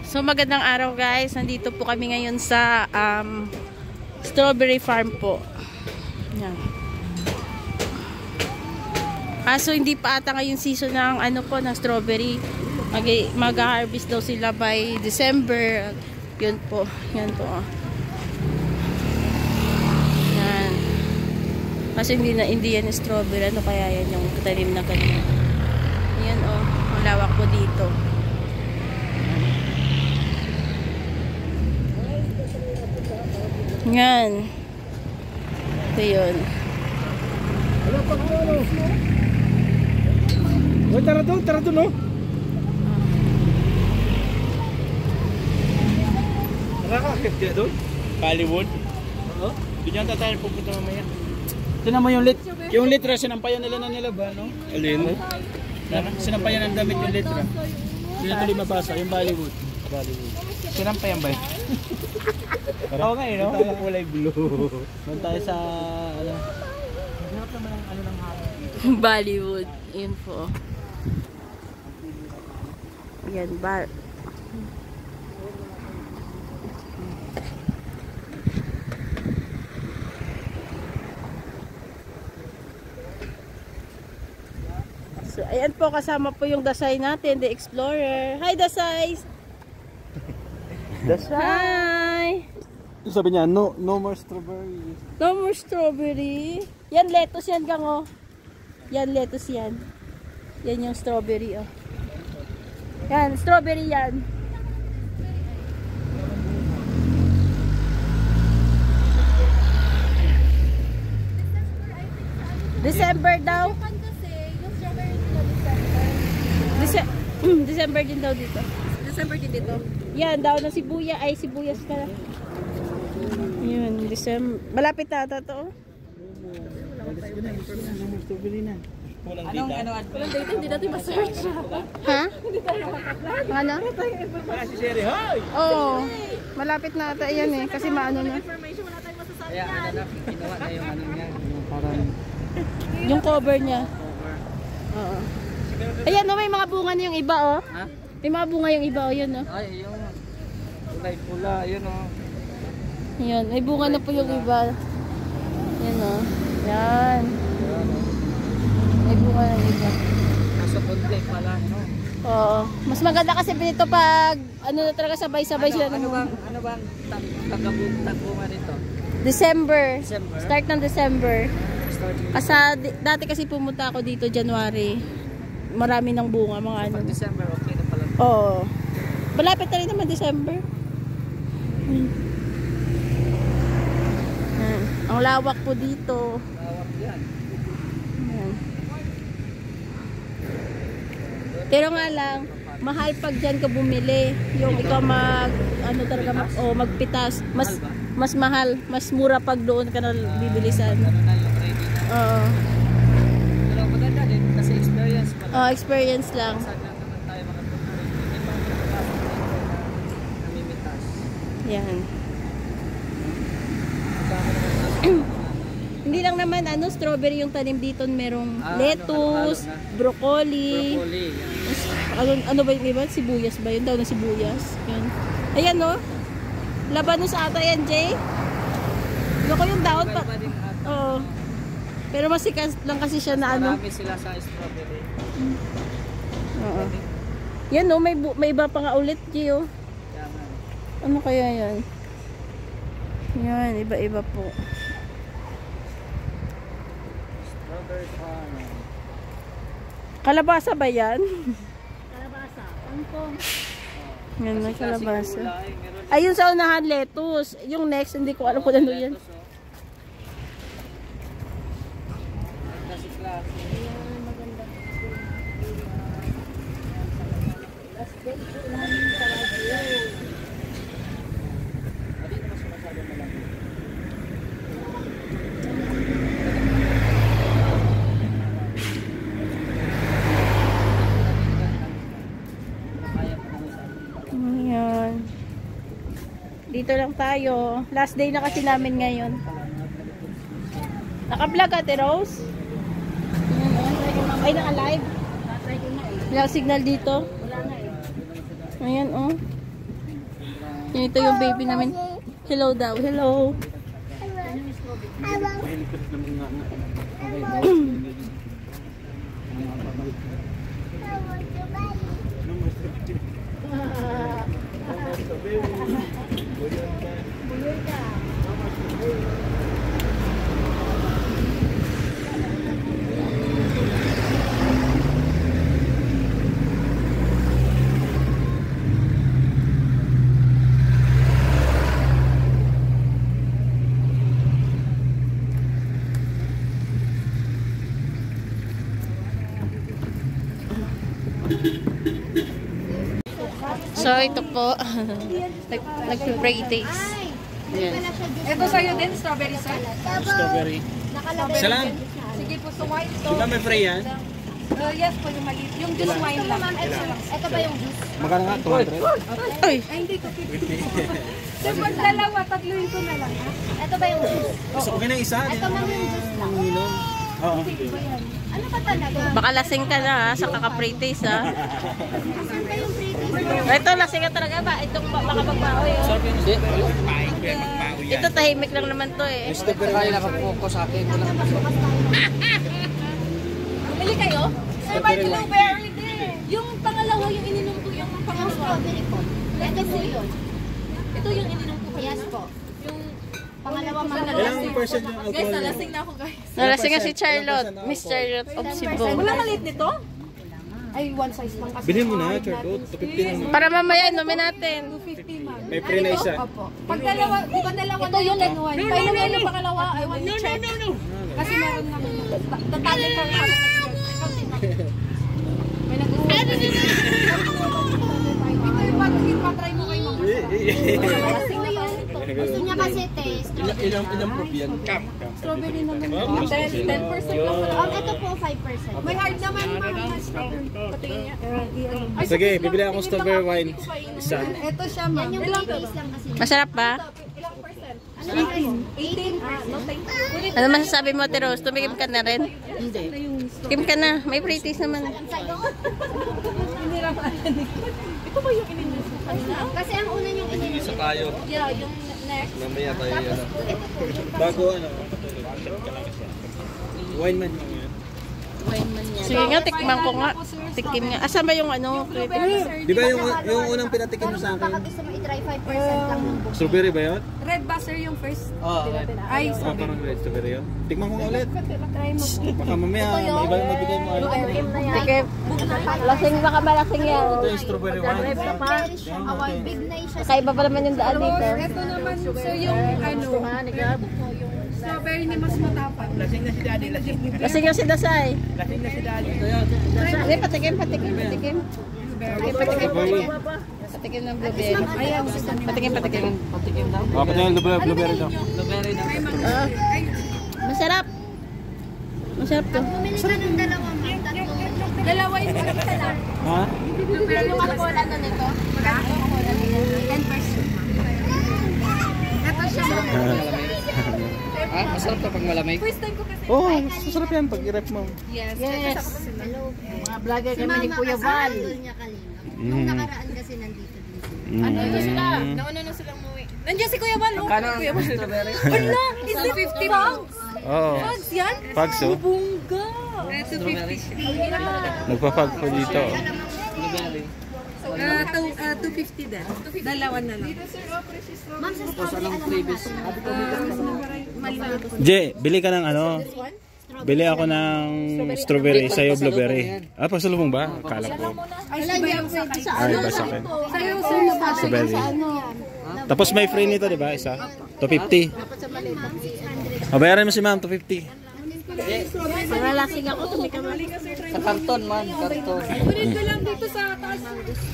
So magandang araw guys. Nandito po kami ngayon sa strawberry farm po. Yan. So hindi pa ata ngayon season ng ng strawberry. Mag-harvest daw sila by December. Yun po. Yan po. Yan. Kasi hindi yan strawberry. Ano kaya yan yung tanim na ganyan. Yan oh. Ang lawak po dito. Yan. Ito yun. Wala pa ko ano. Uy, tara doon, no? Nakakakit ka doon? Hollywood? Oo. Hindi nyo tayo pupunta mamaya. Tinan mo yung litra, sinampayan nila na nila ba, no? Alin? Sinampayan ang damit yung litra. Hindi na tuloy mabasa, yung Bollywood. Sinampayan ba yun? Oo nga no? Tayo kulay blue. Doon tayo sa, hanap naman ang ng hapon. Bollywood. Yun po. Yan, So, ayan po, kasama po yung Dasay natin, the Explorer. Hi, Dasay! Dasay! Sabi niya, no more strawberry. No more strawberry. Yan, lettuce yan, gang, oh. Yan, lettuce yan. Yan yung strawberry, oh. Yan, strawberry yan. December daw. December din daw dito. December din dito. Yan, daw na sibuyas ka. Yun, December. Malapit na ata to. Walang data, hindi natin ma-search. Ha? Ano? Si Sherry, hi! Oo. Malapit na ata yan eh. Kasi maano na. Kaya ginawa na yung niya. Yung cover niya. Oo. Ayan, no, may mga bunga na yung iba, oh. Ha? May mga bunga yung iba, oh, yun, oh. Ay, yung kulay-pula, yun, oh. Yan, may bunga na po yung iba. Yan, oh. Yan. May bunga na yung iba. Nasa konti pala, no? Oo. Mas maganda kasi dito pag, na talaga sabay-sabay sila. Ano bang tagbunga nito? December. December? Start ng December. Kasi dati kasi pumunta ako dito January. Marami ng bunga, mga ano. Pag December, okay na pala. Oo. Malapit na rin naman December. Ang lawak po dito. Lawak yan. Yan. Pero nga lang, mahal pag dyan ka bumili. Yung ikaw magpitas. Mas mahal. Mas mura pag doon ka na bibili sa ano. Ano na yung ready na. Oo. Pero maganda din kasi experience pala. Oh, experience lang. Saan lang naman tayo makapunta rin. Hindi pa makapasok dito na namimitas. Yan. Hindi lang naman strawberry yung tanim dito, merong lettuce, broccoli. Broccoli. Yan. Ano ba yung iba? Sibuyas ba yun? Daw na sibuyas. Yan. Ayan, no? Labanos ata yan, Jay. Loko yung daon pa. Oo. Pero masikas lang kasi siya na Marami sila sa strawberry. Oo. Yan, no? May iba pa nga ulit, Jay, oh. Ano kaya yan? Yan, iba-iba po. Strawberry farm. Kalabasa ba yan? Kalabasa. Angkong. Yan na, kalabasa. Ayun sa unahan, lettuce. Yung next, hindi ko alam kung ano yan. Ayan. Dito lang tayo. Last day na kasi namin ngayon. Naka-vlog Ate Rose? Ay, naka-live? Wala signal dito. Ayan, oh. Ito yung baby namin. Hello daw. Hello. So, ito po. Nag-pray days. Yes. Ito sa'yo din, strawberry sir. Strawberry. Isa lang. Sige po, so wine to. Di ba may fry yan? Yes po, yung maliit. Yung juice wine lang. Ito ba yung juice? Magkano nga? 200? Ay! Ay, hindi ko 50. Sir, pag dalawa, tatluin ko na lang. Ha? Ito ba yung juice? Gusto ko na isa. Ito man yung juice lang. Oo. Ano ba talaga? Baka lasing ka na ha, sa kaka-pray days ha. Saan ba yung pretty? Ito, lasing ka talaga ba? Itong baka magbaoy. Oh. Ito, tahimik lang naman to eh. Kaya nakapoko sa akin. Bumili kayo? Sir, may blueberry din. Yung pangalawa, yung ininom ko, yung Yung pangalawa. strawberry po. Ito po yun. Ito yung ininom ko. Yes po. Yung Pangalawa Ilang percent yung guys, alcohol? nalasing na ako guys. Nalasing nga si Charlotte. Miss Charlotte of Cebu. Wala maliit nito? Ay, one size lang kasi. Bilhin mo na, Charlotte. 250 lang. Para mamaya, inumin natin. 250 ma'am. May free na isa. Opo. Pag dalawa, di ba dalawa ito yung red wine? Pero yung pangalawa, I want to check. Kasi meron naman. Tatali ka nga. May nag-uusap. Ito yung patry mo kayo. Malasing na yun. Gusto niya kasi taste. Ilang proof yan? Strawberry naman. 10% lang pala. Ito po 5%. May hard naman, ma'am. Patingin niya. Ay, Sige, bibili akong strawberry wine. Isa. ito siya, ma'am. Yan yung Ilang taste lang kasi. Masarap ba? ilang percent? Ano ba yun? 18? No, thank you. Ano masasabi mo, Ate Rose? Tumikim ka na rin? Hindi. Tikim ka na. May free taste naman. Sa'yo? Hindi lang ito ba yung ininom ko kanina? Kasi ang una yung ininom. Tayo. Yeah, yung next. Mamaya tayo yan. Bago ano? Wine man yung yan. Sige nga, tikman ko nga. Tikim nga. Asan ba yung ano? Crepe? Di ba yung unang pinatikim mo sa akin? Baka gusto mo i-try 5% lang yung book. Strawberry ba yun? Red buzzer yung first. Oo. Ay, Oh, parang red strawberry yun. Tikman ko nga ulit. try mo. Baka mamaya, may iba yung mabigay mo. Ano? Tikim. Lasing baka malasing yan. Ito yung strawberry wine. Very siya. Big na siya. Kakaiba pa naman yung daan dito. Ito naman, so yung ano, strawberry ni mas matapang. Lasing na si daddy, lasing. Lasing yung si Dasay. Lasing na si daddy. Hindi, patikim. Patikim ng blueberry. Patikim daw. Oh, pati yung blueberry daw. Masarap. Masarap to. Bumili ka ng dalawa, ma'am. Tatlong. Dalawa yung isa lang. Ha? Pero yung alcohol ano nito? Magkano yung alcohol nito? 10%. Ito siya. Masarap to pag malamig. First time ko kasi. Oo, masarap yan pag i-rep mo. Yes. Hello. Mga vlogger Si Mama kasi idol niya kanina. Nung nakaraan kasi nandito din. Ano na sila? Nauna na silang muwi. Nandiyan si Kuya Bal. Kano Kuya Bal? Ano? Is it 50 pounds? Oo. Pounds yan? Pags oh. Bungga. Ito 50. Nagpapag po dito. 250 din. Dalawa na lang. Ma'am, sa strawberry, Je, bili ka ng ano? Bili ako ng strawberry, sa'yo blueberry. Ah, pasalubong ba? Akala ko. Ay, siya yung pwede sa Ay, ba sa akin? Sa'yo, sir, Strawberry. Tapos may free nito, di ba? Isa? 250. Bayaran mo si ma'am, 250. Para lasing ako, tumikim ako. Sa karton man, karton. Kunin ko lang dito sa taas.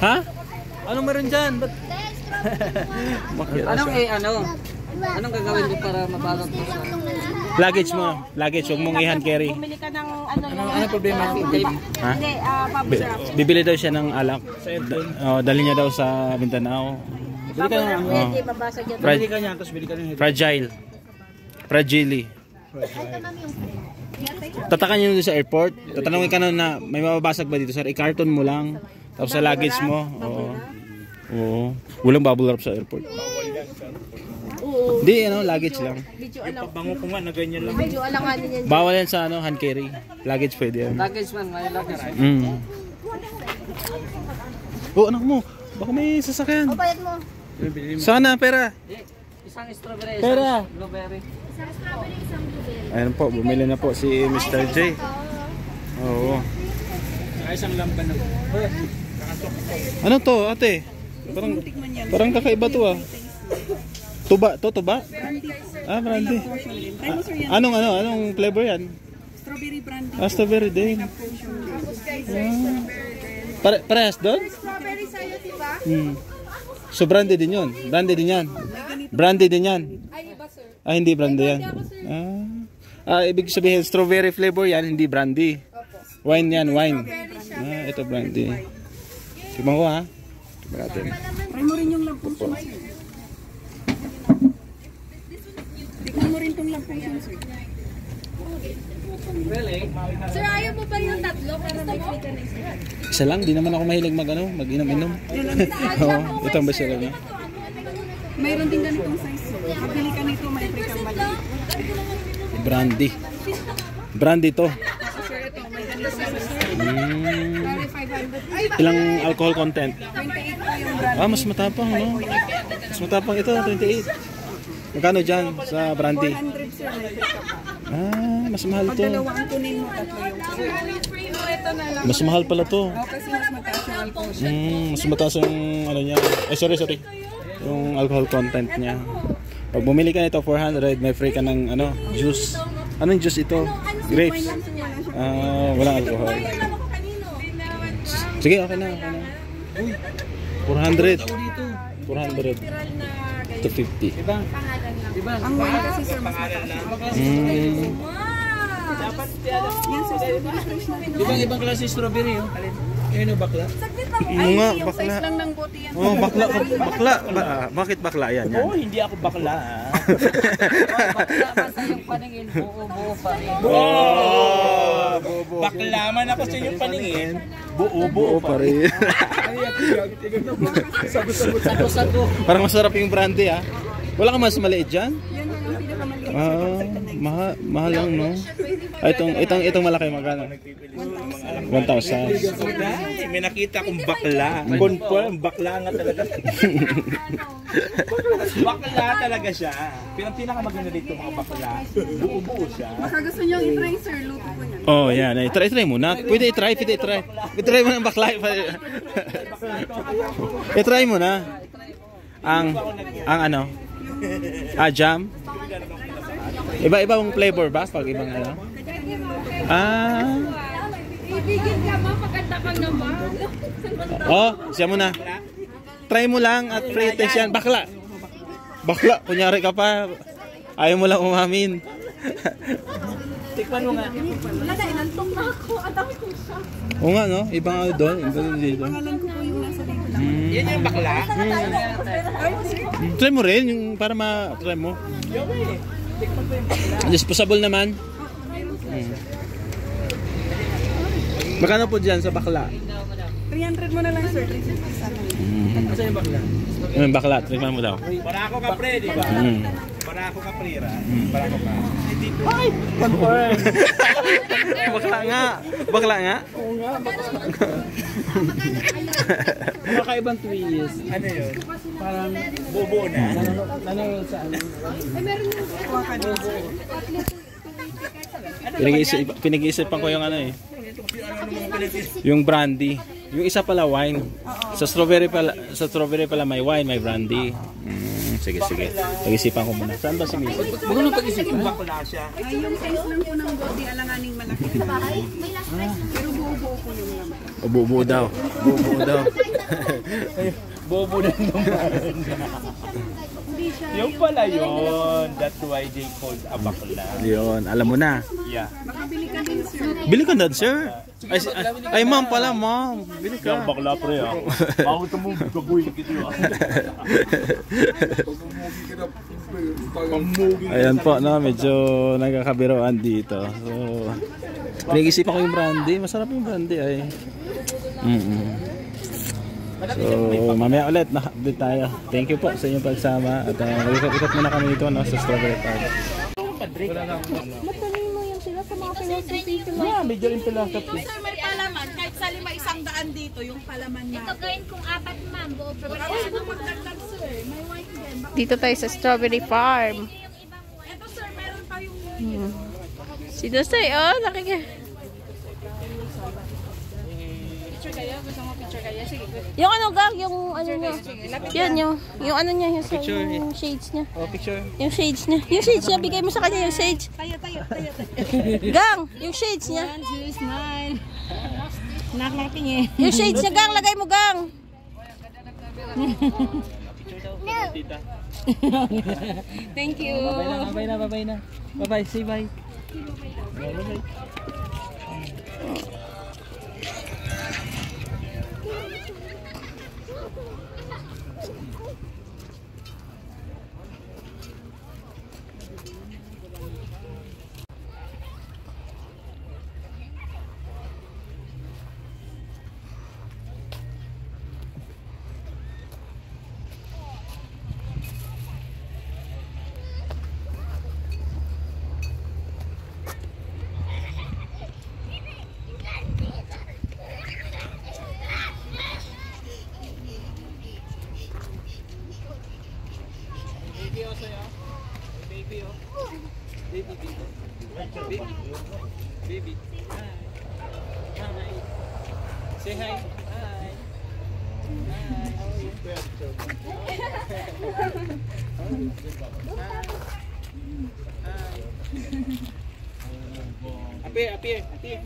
Ha? Anong meron dyan? Ba't? Anong gagawin ko para mabalot mo sa... Luggage mo. Luggage, huwag mong i-hand carry. Bumili ka ng ano lang. Ano problema? Ha? Hindi, Bibili daw siya ng alak. Dali niya daw sa Mindanao. Bili ka ng hindi babasag yan. Bili ka niya, tapos bili ka ng fragile. Fragile. Tatakan nyo doon sa airport. Tatanungin ka na may mababasag ba dito, sir? I-carton mo lang. Tapos sa luggage mo. Oo. Oo. Walang bubble wrap sa airport. Oo. Hindi, ano, luggage lang. Video alang. Bango ko nga na ganyan lang. Video alanganin yan. Bawal yan sa ano, hand carry. Luggage pwede yan. Luggage man, may luggage. Oh, anak mo. Baka may sasakyan. O, bayad mo. Sana, pera. Isang strawberry, Pera. isang blueberry. Isang strawberry, isang blueberry. Ayun po, bumili na po si Mr. J. Oo. Saka isang lamban na. Ano to, ate? Parang kakaiba to ah. Tuba, to tuba? Ah, brandy. Anong flavor yan? Strawberry brandy. Ah, strawberry din. Parehas doon? Strawberry sa'yo, diba? So brandy din yun? Brandy din yan? Brandy din yan? Ay, iba, sir. Ah, hindi brandy yan? Ibig sabihin, strawberry flavor yan, hindi brandy. Wine yan, wine. Ah, ito brandy. Tignan ko ha. Tignan natin. Try mo rin yung lampong siya, sir. Tignan mo rin tong lampong siya, sir. Sir, ayaw mo pa rin yung tatlo para may free ka na isa? Isa lang, di naman ako mahilig mag-inom-inom. Oo, ito ang best seller niya. Mayroon din ganitong size, sir. Pagpili ka nito, may free kang maliit. Brandy. Brandy to. Sir, ito, may ganitong size, sir. Sorry, 500. Ay, Ilang alcohol content? 28 po yung brand. Ah, mas matapang, no? Mas matapang ito, 28. Magkano dyan sa brandy? 400, sir. May free ka pa. Ah, mas mahal Pag to. dalawa ang kunin mo, tatlo yung free. Ito na lang. Mas mahal pala to. Oh, kasi mas mataas yung alcohol. Mas mataas yung ano niya. Sorry. Yung alcohol content niya. Pag bumili ka nito 400, may free ka ng ano, juice. Anong juice ito? Grapes. Walang alcohol. Sige, okay na. Uy, 400. 400 to 50. Diba? Ang wine kasi, sir, mas mataas yung alcohol. Yan, sir, fresh na. Di ba ibang klase strawberry yun? Ayun yung bakla. Yung nga, Yung size bakla. lang ng bote yan. Oh, bakla. Bakit bakla yan? Oo, hindi ako bakla. Bakla basta yung paningin, buo-buo pa rin. Bakla man ako sa inyong paningin. Buo pa rin. Sago-sago. Parang masarap yung brandy ah. Wala ka mas maliit dyan? Yan lang ang pinakamaliit. Mahal lang no. Itong malaki magkano? 1,000. Ay, may nakita akong bakla. Confirm, bakla nga talaga. Bakla talaga siya. Pinakamaganda dito mga bakla. Buo-buo siya. Baka gusto nyo i-try, sir, luto ko niyan. Oh, yan. Try mo na. Pwede i-try. I-try mo ng bakla. I-try mo na. Ang ano? Jam? Iba ang flavor ba? Pag ibang ano? Ibigin ka ma, maganda kang naman. Oh, siya mo na. Try mo lang at free taste yan. Bakla, kunyari ka pa. Ayaw mo lang umamin. Tikman mo nga. Wala na, inantok na ako. Ang dami kong shot. Oo nga no, ibang ano doon. Ibang dito. Pangalan ko po yung nasa dito lang. Yan yung bakla. Try mo rin, yung para ma-try mo. Disposable naman. Magkano po dyan sa bakla? 300 mo na lang, sir. 350 sana. Asa yung bakla? Yung bakla, tingnan mo daw. Para ako kapre, di ba? Para ako kaprira. Para ako ka. Ay! Confirm! Bakla nga. Makaibang twist. Ano yun? Parang buo na. Nanonood sa ano? Pinag-iisipan ko yung ano eh. Yung brandy. Yung isa pala wine. Sa strawberry pala may wine, may brandy. Sige. Pag-isipan ko muna. Saan ba si Miss? Huwag nung pag-isipin. Bakla siya. Ay, yung size lang po ng bote, alanganing malaki. Pero buo-buo po yung laman. Buo daw. Bobo na naman. Yung pala yun. That's why they called a bakla. Yun, alam mo na. Yeah. Makabili ka din, sir. Bili ka na, sir. Ay, ma'am pala, ma'am. Bili ka. Yung bakla pre ah. Ako ito mong gabuhin kita ah. Ayan po, no, medyo nagkakabiroan dito. So, pinag-isipan ko yung brandy. Masarap yung brandy ay. So, mamaya ulit na-update tayo. Thank you po sa inyong pagsama at ikot muna kami dito no, sa Strawberry Park. Matuloy mo yung sila sa mga philosophy. Yeah, medyo rin philosophy. Sir, may palaman. Kahit sa 500 dito, yung palaman na. Ito gawin kong 4 ma'am. Buo pa Magdagdag, sir. May white din. Dito tayo sa Strawberry Farm. Ito, sir, meron pa yung... Si Dosay, oh, nakikita. Picture kayo? Gusto mo picture kayo? Sige, Yung ano gang, yung ano niya. Yan, yung ano niya, yung shades niya. Oh, picture. Yung shades niya. Yung shades niya, bigay mo sa kanya yung shades. tayo. Gang, yung shades niya. 1, 2, smile. Nakakating eh. Yung shades niya, gang, lagay mo gang. Thank you. Bye na. Bye-bye, say bye. Baby. Hi. Say hi. Hi. How are you? Hi. Appear.